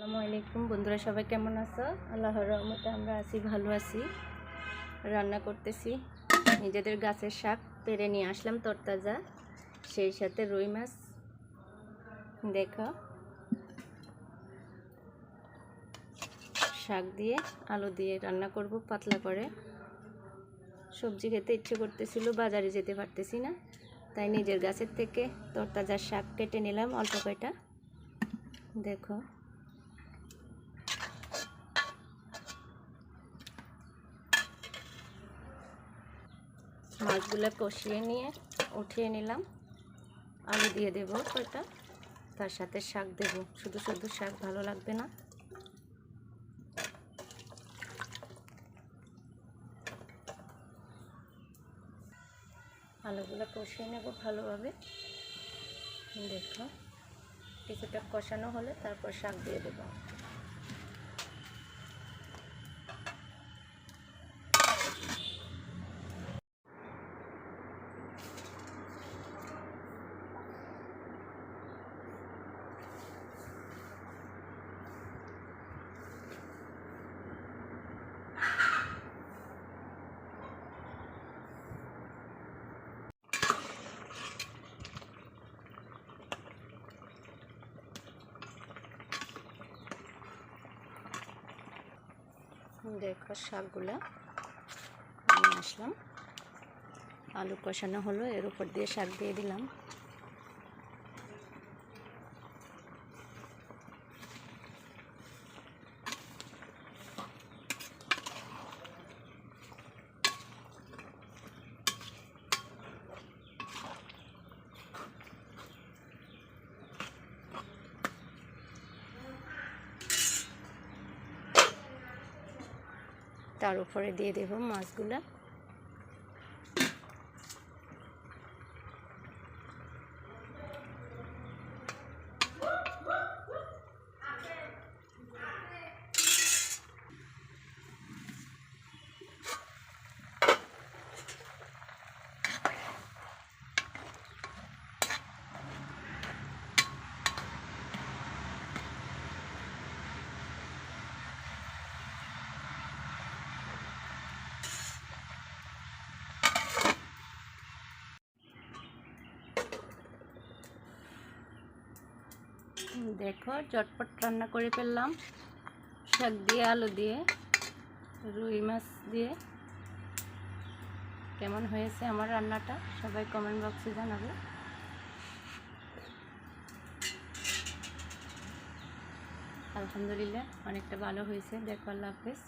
আসসালামু আলাইকুম বন্ধুরা, সবাই কেমন আছো? আল্লাহর রহমতে আমরা আছি, ভালো আছি। রান্না করতেছি নিজেদের গাছের শাক পেরে নিয়ে আসলাম তরতাজা, সেই সাথে রুই মাছ। দেখো, শাক দিয়ে আলু দিয়ে রান্না করব পাতলা করে। সবজি খেতে ইচ্ছে করতেছিল, বাজারে যেতে পারতেছি না, তাই নিজের গাছের থেকে তরতাজা শাক কেটে নিলাম অল্প কয়টা। দেখো, মাছগুলো কষিয়ে নিয়ে উঠিয়ে নিলাম। আলু দিয়ে দেবো কয়টা, তার সাথে শাক দেব। শুধু শুধু শাক ভালো লাগবে না। আলুগুলো কষিয়ে নেব ভালোভাবে। দেখো, কিছুটা কষানো হলে তারপর শাক দিয়ে দেবো। দেখো, শাকগুলো নিয়ে আসলাম, আলু কষানো হলো, এর উপর দিয়ে শাক দিয়ে দিলাম। তার উপরে দিয়ে দেব মাছগুলো। দেখো, চটপট রান্না করে ফেললাম, শাক দিয়ে, আলু দিয়ে, রুই মাছ দিয়ে। কেমন হয়েছে আমার রান্নাটা সবাই কমেন্ট বক্সে জানাবে। আলহামদুলিল্লাহ, অনেকটা ভালো হয়েছে। দেখো, আল্লাহ হাফেজ।